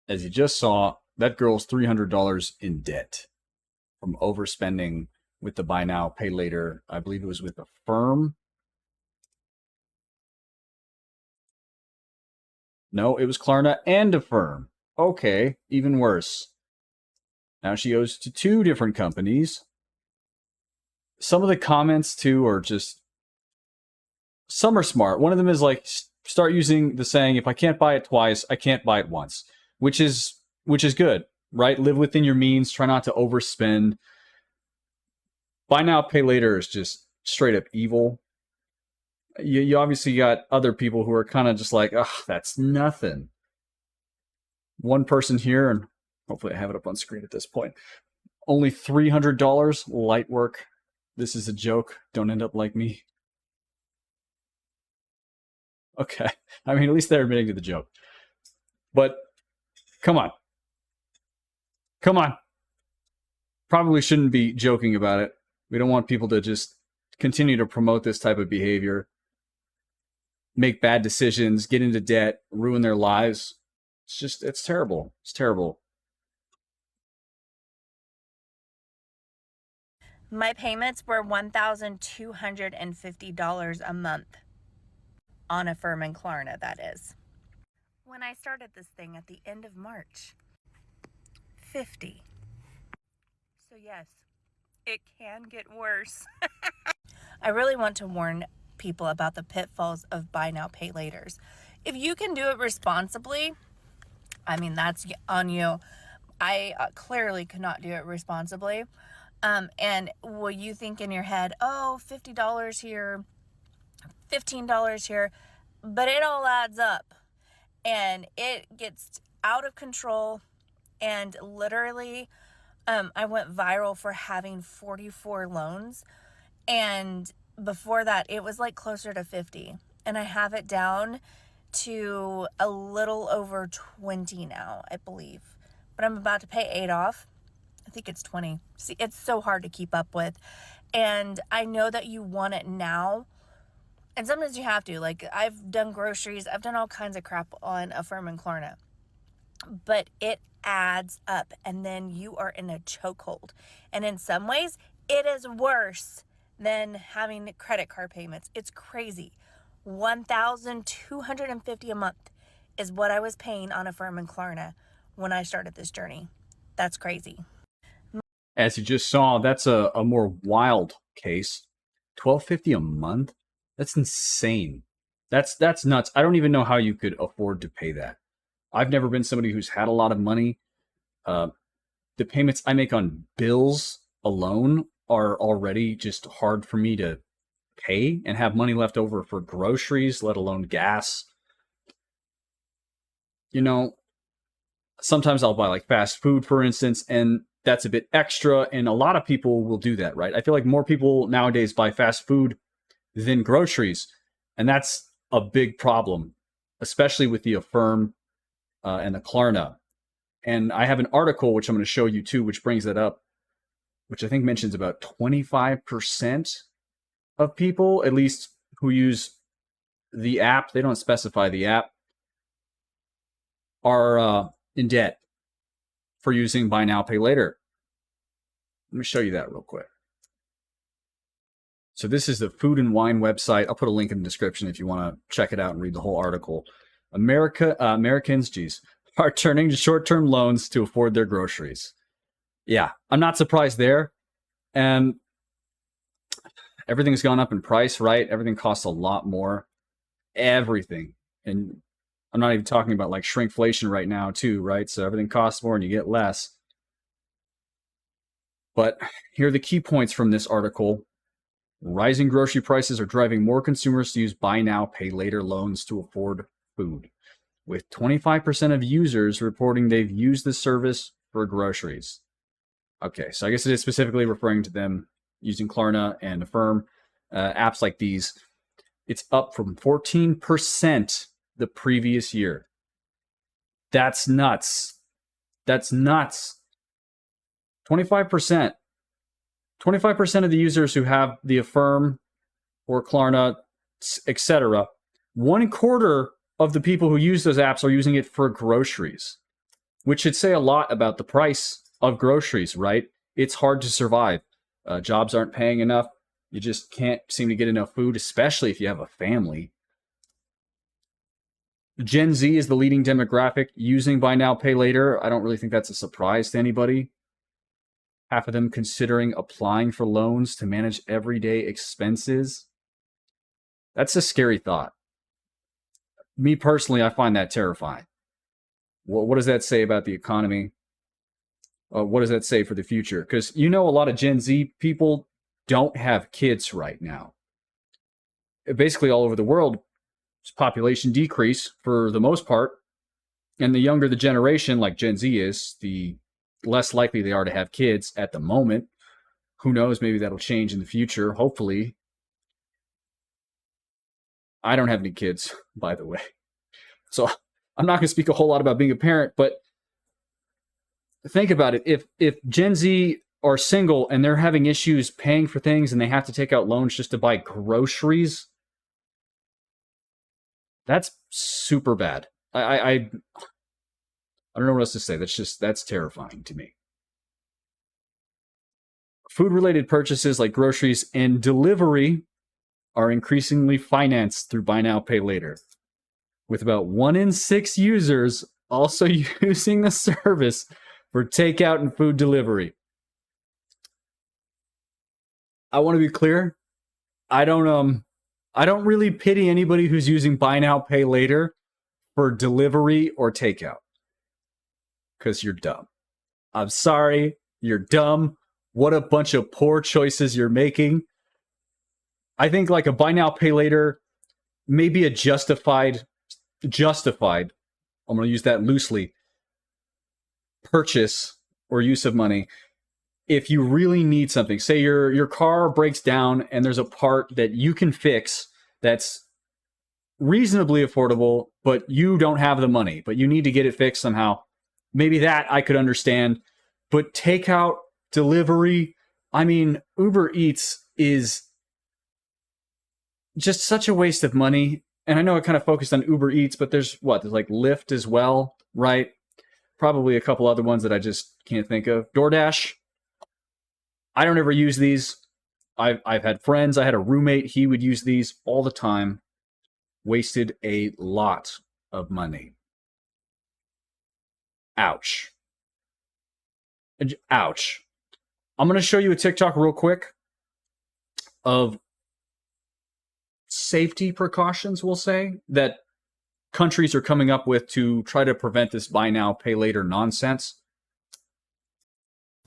As you just saw, that girl's $300 in debt from overspending with the buy now, pay later. I believe it was with the firm. No, it was Klarna and a firm. Okay, even worse. Now she owes to two different companies. Some of the comments, too, are just... Some are smart. One of them is like, start using the saying, if I can't buy it twice, I can't buy it once. Which is good, right? Live within your means. Try not to overspend. Buy now, pay later is just straight up evil. You obviously got other people who are kind of just like, oh, that's nothing. One person here, and hopefully I have it up on screen at this point, only $300, light work. This is a joke. Don't end up like me. Okay. I mean, at least they're admitting to the joke. But come on. Come on. Probably shouldn't be joking about it. We don't want people to just continue to promote this type of behavior, make bad decisions, get into debt, ruin their lives. It's terrible. It's terrible. My payments were $1,250 a month on Affirm and Klarna, that is. When I started this thing at the end of March, 50. So yes, it can get worse. I really want to warn people about the pitfalls of buy now, pay laters. If you can do it responsibly, I mean, that's on you. I clearly could not do it responsibly. And will you think in your head, oh, $50 here, $15 here, but it all adds up and it gets out of control. And literally, I went viral for having 44 loans. And before that, it was like closer to 50. And I have it down to a little over 20 now, I believe. But I'm about to pay 8 off. I think it's 20. See, it's so hard to keep up with. And I know that you want it now. And sometimes you have to. Like, I've done groceries. I've done all kinds of crap on Affirm and Klarna. But it adds up. And then you are in a chokehold. And in some ways, it is worse than having credit card payments. It's crazy. $1,250 a month is what I was paying on Affirm and Klarna when I started this journey. That's crazy. As you just saw, that's a more wild case. $1,250 a month? That's insane. That's nuts. I don't even know how you could afford to pay that. I've never been somebody who's had a lot of money. The payments I make on bills alone are already just hard for me to pay and have money left over for groceries, let alone gas. You know, sometimes I'll buy like fast food, for instance, and that's a bit extra. And a lot of people will do that, right? I feel like more people nowadays buy fast food than groceries. And that's a big problem, especially with the Affirm and the Klarna. And I have an article, which I'm going to show you too, which brings that up, which I think mentions about 25% of people, at least who use the app, they don't specify the app, are in debt for using buy now, pay later. Let me show you that real quick. So this is the Food and Wine website. I'll put a link in the description if you want to check it out and read the whole article. Americans, are turning to short-term loans to afford their groceries. Yeah, I'm not surprised there. And everything's gone up in price, right? Everything costs a lot more. Everything. And I'm not even talking about like shrinkflation right now too, right? So everything costs more and you get less. But here are the key points from this article. Rising grocery prices are driving more consumers to use buy now, pay later loans to afford food, with 25% of users reporting they've used the service for groceries. Okay, so I guess it is specifically referring to them using Klarna and Affirm, apps like these. It's up from 14% the previous year. That's nuts. That's nuts. 25%. 25% of the users who have the Affirm or Klarna, etc., 1/4 of the people who use those apps are using it for groceries. which should say a lot about the price of groceries, right? It's hard to survive. Jobs aren't paying enough. You just can't seem to get enough food, especially if you have a family. Gen Z is the leading demographic using buy now, pay later. I don't really think that's a surprise to anybody. Half of them considering applying for loans to manage everyday expenses. That's a scary thought. Me personally, I find that terrifying. What does that say about the economy? What does that say for the future? Because a lot of Gen Z people don't have kids right now. Basically, all over the world, population decrease for the most part. And the younger the generation, like Gen Z is, the less likely they are to have kids at the moment. Who knows? Maybe that'll change in the future. Hopefully. I don't have any kids, by the way. So I'm not going to speak a whole lot about being a parent, but think about it. If Gen Z are single and they're having issues paying for things and they have to take out loans just to buy groceries, that's super bad. I don't know what else to say. That's terrifying to me. Food-related purchases like groceries and delivery are increasingly financed through buy now, pay later, with about 1 in 6 users also using the service for takeout and food delivery. I want to be clear. I don't really pity anybody who's using buy now, pay later for delivery or takeout. Because you're dumb. I'm sorry, you're dumb. What a bunch of poor choices you're making. I think like a buy now, pay later, maybe a justified, I'm going to use that loosely, purchase or use of money. If you really need something, say your car breaks down and there's a part that you can fix that's reasonably affordable, but you don't have the money, but you need to get it fixed somehow. Maybe that I could understand. But takeout, delivery, Uber Eats is just such a waste of money. And I know I kind of focused on Uber Eats, but there's like Lyft as well, right? Probably a couple other ones that I just can't think of. DoorDash. I don't ever use these. I've had friends. I had a roommate. He would use these all the time. Wasted a lot of money. Ouch. Ouch. I'm going to show you a TikTok real quick of safety precautions, we'll say, that countries are coming up with to try to prevent this buy now, pay later nonsense.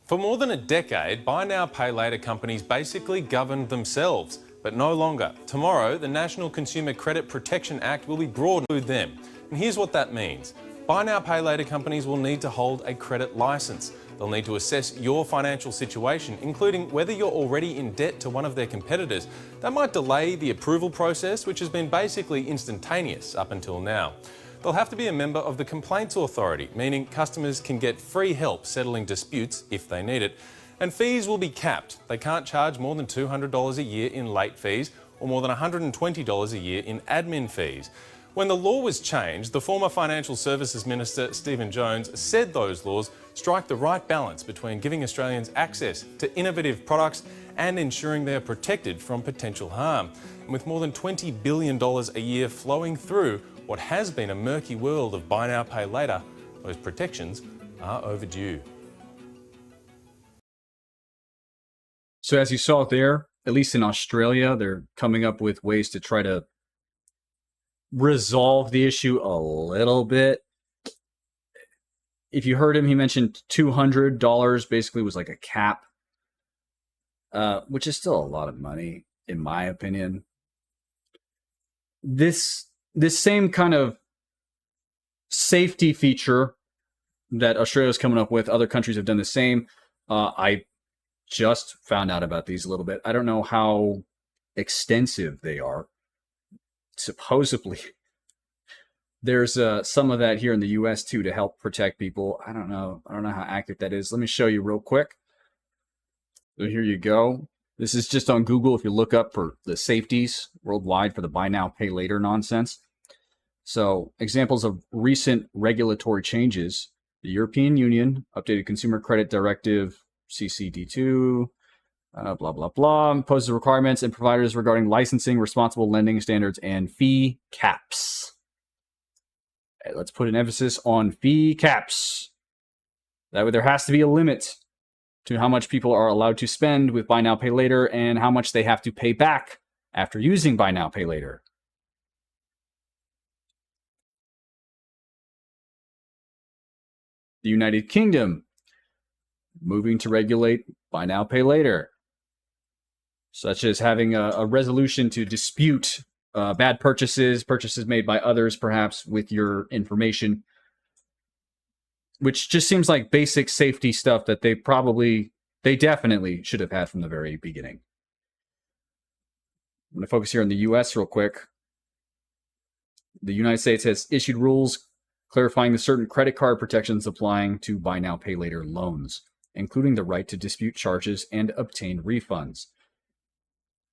For more than a decade, buy now, pay later companies basically governed themselves, but no longer. Tomorrow, the National Consumer Credit Protection Act will be broad to them. And here's what that means. Buy now, pay later companies will need to hold a credit license. They'll need to assess your financial situation, including whether you're already in debt to one of their competitors. That might delay the approval process, which has been basically instantaneous up until now. They'll have to be a member of the Complaints Authority, meaning customers can get free help settling disputes if they need it. And fees will be capped. They can't charge more than $200 a year in late fees or more than $120 a year in admin fees. When the law was changed, the former Financial Services Minister, Stephen Jones, said those laws strike the right balance between giving Australians access to innovative products and ensuring they are protected from potential harm. And with more than $20 billion a year flowing through what has been a murky world of buy now, pay later, those protections are overdue. So as you saw there, at least in Australia, they're coming up with ways to try to resolve the issue a little bit. If you heard him, he mentioned $200 basically was like a cap, which is still a lot of money, in my opinion. This same kind of safety feature that Australia's coming up with, other countries have done the same. I just found out about these a little bit. I don't know how extensive they are. Supposedly, there's some of that here in the U.S. too to help protect people. I don't know how active that is. Let me show you real quick. So here you go. This is just on Google if you look up for the safeties worldwide for the buy now, pay later nonsense. So examples of recent regulatory changes The European Union updated Consumer Credit Directive CCD2, blah, blah, blah, imposes requirements and providers regarding licensing, responsible lending standards, and fee caps. Okay, let's put an emphasis on fee caps. That way there has to be a limit to how much people are allowed to spend with Buy Now, Pay Later and how much they have to pay back after using Buy Now, Pay Later. The United Kingdom moving to regulate Buy Now, Pay Later, such as having a resolution to dispute bad purchases made by others, perhaps with your information, which just seems like basic safety stuff that they definitely should have had from the very beginning. I'm going to focus here on the US real quick. The United States has issued rules clarifying the certain credit card protections applying to Buy Now, Pay Later loans, including the right to dispute charges and obtain refunds.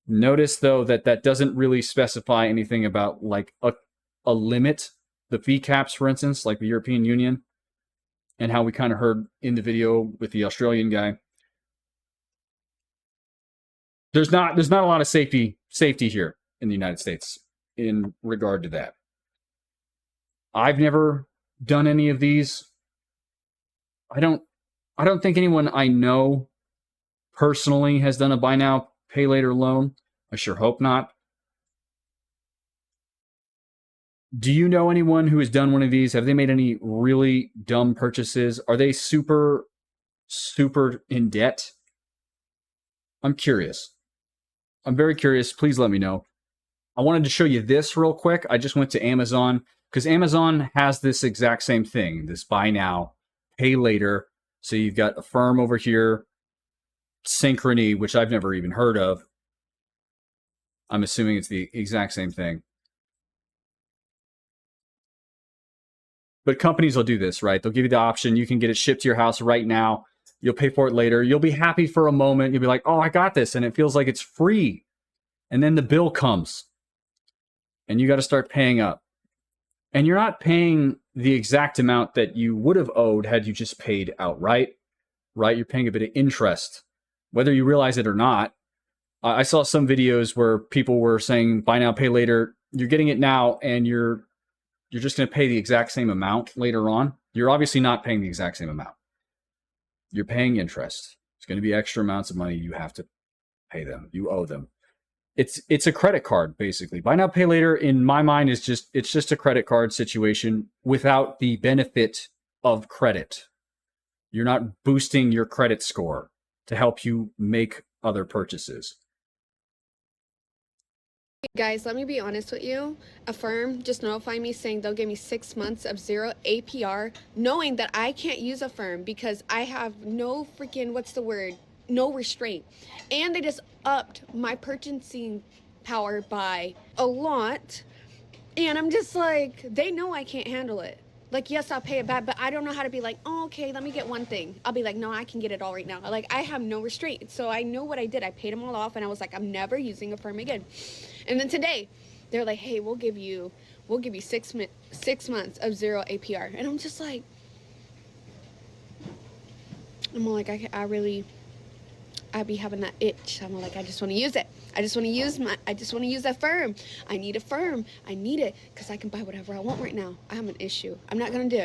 Notice, though, that doesn't really specify anything about like a limit, the fee caps, for instance, like the European Union, and how we kind of heard in the video with the Australian guy. There's not a lot of safety here in the United States in regard to that. I've never done any of these. I don't think anyone I know personally has done a Buy Now, Pay Later loan. I sure hope not. Do you know anyone who has done one of these? Have they made any really dumb purchases? Are they super in debt? I'm curious. I'm very curious. Please let me know. I wanted to show you this real quick. I just went to Amazon because Amazon has this exact same thing, this Buy Now, Pay Later. So you've got Affirm over here, Synchrony, which I've never even heard of. I'm assuming it's the exact same thing. But companies will do this, right? They'll give you the option. You can get it shipped to your house right now. You'll pay for it later. You'll be happy for a moment. You'll be like, oh, I got this. And it feels like it's free. And then the bill comes. And you got to start paying up. And you're not paying the exact amount that you would have owed had you just paid outright, right? You're paying a bit of interest, whether you realize it or not. I saw some videos where people were saying, Buy Now, Pay Later. You're getting it now, and you're just going to pay the exact same amount later on. You're obviously not paying the exact same amount. You're paying interest. It's going to be extra amounts of money you have to pay them. You owe them. It's a credit card, basically. Buy Now, Pay Later, in my mind, it's just a credit card situation without the benefit of credit. You're not boosting your credit score to help you make other purchases. Guys, let me be honest with you. Affirm just notified me saying they'll give me 6 months of 0 APR, knowing that I can't use Affirm because I have no freaking, no restraint. And they just upped my purchasing power by a lot. And I'm just like, they know I can't handle it. Like, yes, I'll pay it back, but I don't know how to be like, oh, okay, let me get one thing. I'll be like, no, I can get it all right now. Like, I have no restraint. So I know what I did. I paid them all off, and I was like, I'm never using Affirm again. And then today, they're like, hey, we'll give you 6 months of 0 APR. And I'm just like, I'd be having that itch. I'm like, I just want to use it. I just want to use Affirm. I need Affirm. I need it because I can buy whatever I want right now. I have an issue. I'm not going to do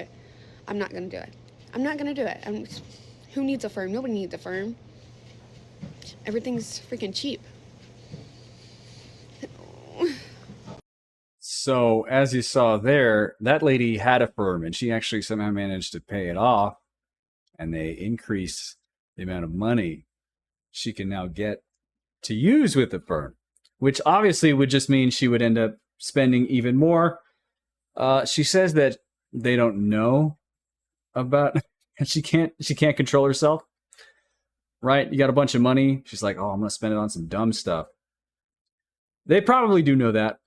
it. Who needs Affirm? Nobody needs Affirm. Everything's freaking cheap. So, as you saw there, that lady had Affirm, and she actually somehow managed to pay it off, and they increased the amount of money she can now get to use with Affirm, which obviously would just mean she would end up spending even more. She says that they don't know about, she can't control herself, right? You got a bunch of money. She's like, oh, I'm going to spend it on some dumb stuff. They probably do know that.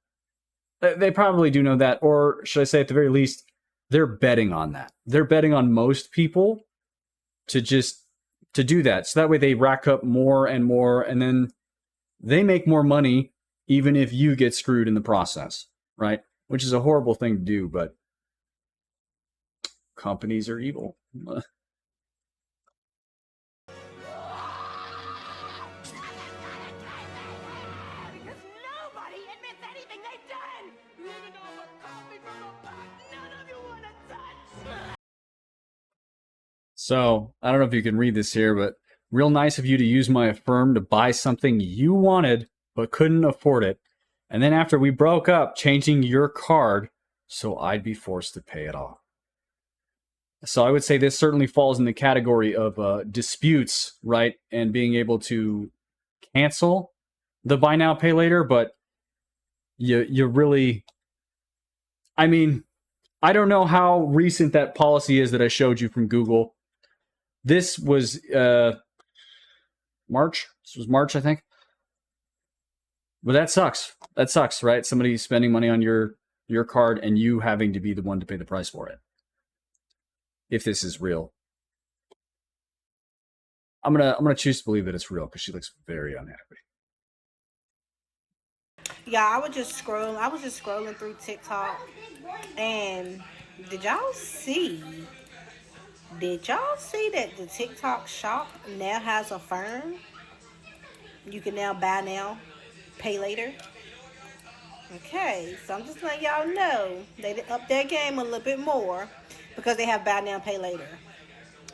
Or should I say, at the very least, they're betting on that. They're betting on most people to do that. So that way they rack up more and more, and then they make more money even if you get screwed in the process, right? Which is a horrible thing to do, but companies are evil. Because nobody admits anything they've done! Living off a coffee from a pot none of you want to touch! So, I don't know if you can read this here, but real nice of you to use my Affirm to buy something you wanted but couldn't afford it. And then after we broke up, changing your card so I'd be forced to pay it off. So I would say this certainly falls in the category of disputes, right? And being able to cancel the buy now, pay later, but you really, I mean, I don't know how recent that policy is that I showed you from Google. This was March. This was March, I think. But that sucks. That sucks, right? Somebody spending money on your card and you having to be the one to pay the price for it. If this is real. I'm gonna choose to believe that it's real because she looks very unhappy. Yeah, I was just scrolling through TikTok, and did y'all see? Did y'all see that the TikTok shop now has a firm? You can now buy now, pay later. Okay, so I'm just letting y'all know they did up their game a little bit more because they have buy now, pay later.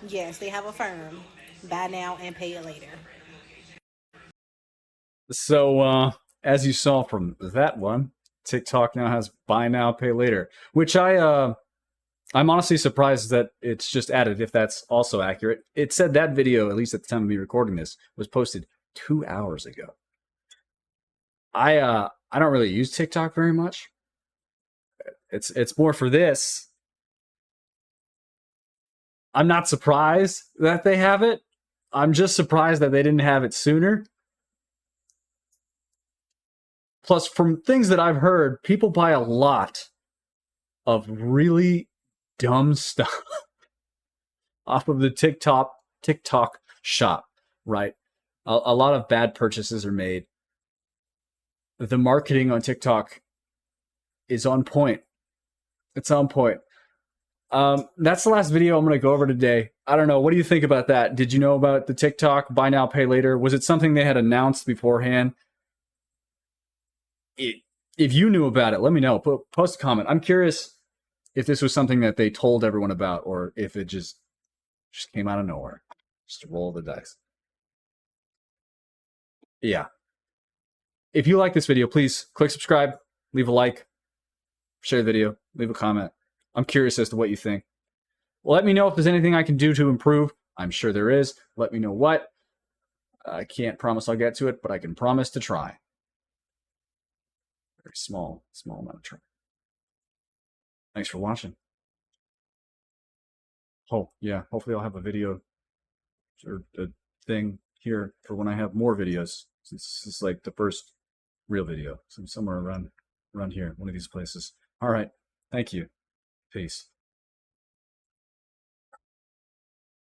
Yes, they have a firm. Buy now and pay it later. So, as you saw from that one, TikTok now has buy now, pay later, which I'm honestly surprised that it's just added, if that's also accurate. It said that video, at least at the time of me recording this, was posted 2 hours ago. I don't really use TikTok very much. It's more for this. I'm not surprised that they have it. I'm just surprised that they didn't have it sooner. Plus, from things that I've heard, people buy a lot of really dumb stuff off of the TikTok shop, right? A lot of bad purchases are made. The marketing on TikTok is on point. It's on point. That's the last video I'm going to go over today. I don't know. What do you think about that? Did you know about the TikTok buy now, pay later? Was it something they had announced beforehand? If you knew about it, let me know. Post a comment. I'm curious if this was something that they told everyone about or if it just came out of nowhere. Just roll the dice. Yeah. If you like this video, please click subscribe, leave a like, share the video, leave a comment. I'm curious as to what you think. Let me know if there's anything I can do to improve. I'm sure there is. Let me know what. I can't promise I'll get to it, but I can promise to try. Very small amount of try. Thanks for watching. Oh, yeah. Hopefully I'll have a video or a thing here for when I have more videos. This is like the first real video. So somewhere around here, one of these places. All right. Thank you. Peace.